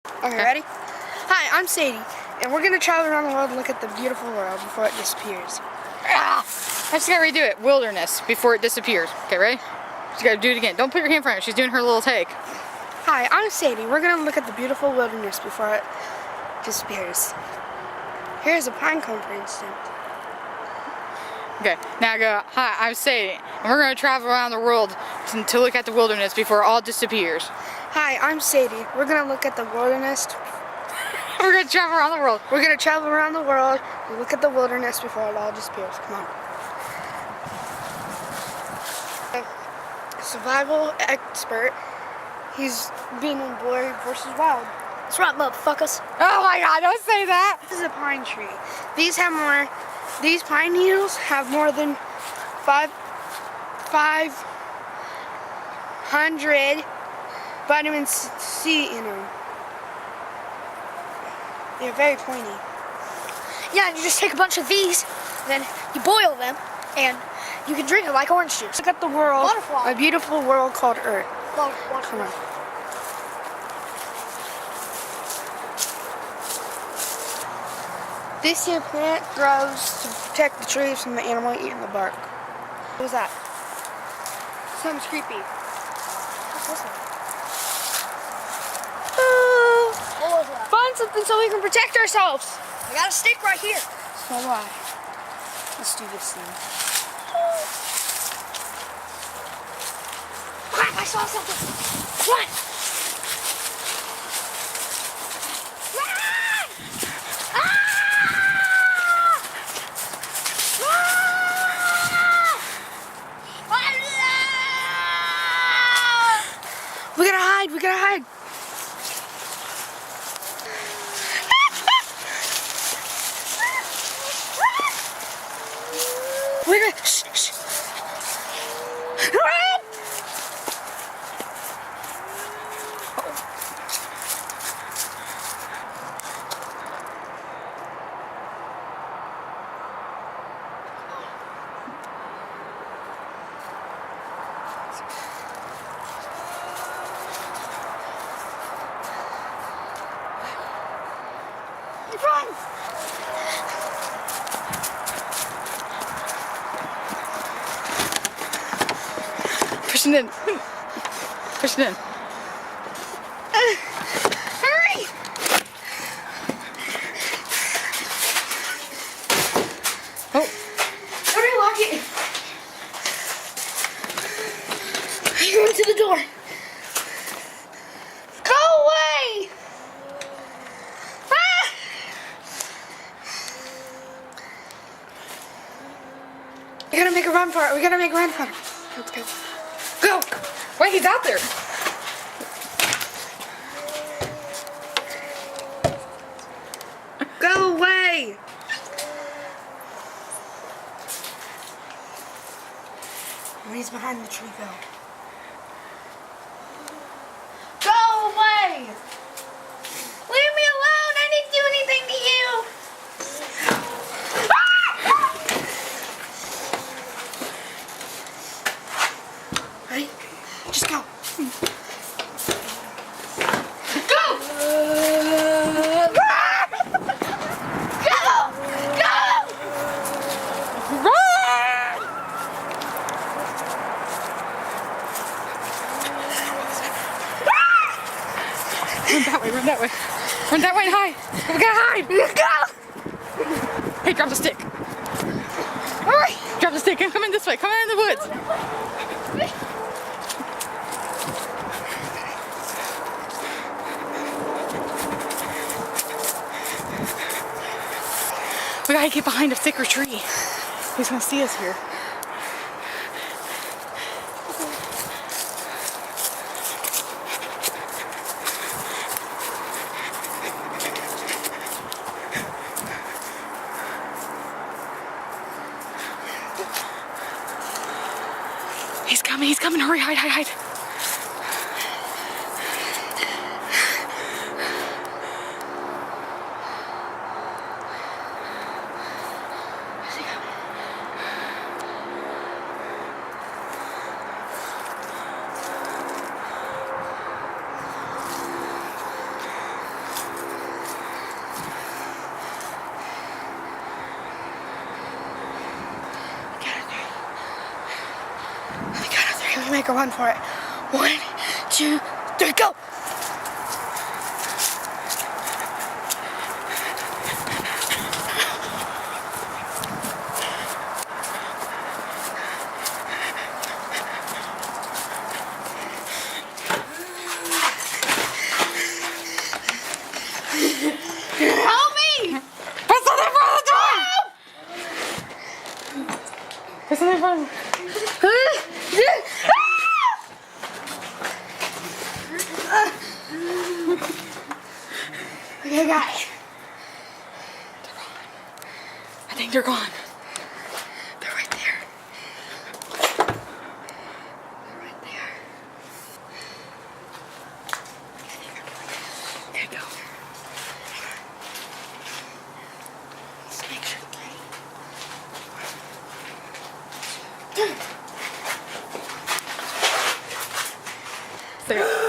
Okay, ready? Hi, I'm Sadie, and we're gonna travel around the world and look at the beautiful world before it disappears. I just gotta redo it. Wilderness before it disappears. Okay, ready? Just gotta do it again. Don't put your hand in front of her. She's doing her little take. Hi, I'm Sadie. We're gonna look at the beautiful wilderness before it disappears. Here's a pine cone, for instance. Okay, now go, hi, I'm Sadie, and we're gonna travel around the world to look at the wilderness before it all disappears. Hi, I'm Sadie. We're gonna look at the wilderness. We're gonna travel around the world. We're gonna travel around the world and look at the wilderness before it all disappears. Come on. A survival expert. He's been in Boy vs. Wild. That's right, motherfuckers. Oh my god, don't say that! This is a pine tree. These pine needles have more than 500 vitamin C in them. They're very pointy. Yeah, and you just take a bunch of these, then you boil them, and you can drink it like orange juice. Look at the world, Waterfall. a beautiful world called Earth. Waterfall. Come on. This here plant grows to protect the trees from the animal eating the bark. What was that? Something's creepy. What's this one? What was that? Find something so we can protect ourselves. I got a stick right here. So do I. Let's do this thing. Crap, I saw something. What? We gotta hide, we gotta hide. We're gonna, shh, shh. Run! Run! Push it in. Push it in. Hurry! Oh, Hurry, lock it. You're into the door. Go away! Ah! We gotta make a run for it. We gotta make a run for it. Let's go. Go! wait, he's out there. Go away! When he's behind the tree, go. Go away! Leave me alone! I didn't do anything to you! Ready? Just go. Go! Go! Go! Run! Run that way, run that way. Run that way and hide. We gotta hide. Go! Hey, drop the stick. Hurry! Drop the stick and come in this way. Come in the woods. We gotta get behind a thicker tree. He's gonna see us here. He's coming, hurry, hide, hide, hide. take a run for it. 1, 2, 3, go! Help me! Put something in front of the door! Put something in front of Okay, guys. I think they're gone. They're right there. They're right there. Okay, go. Let's make sure. Stay up.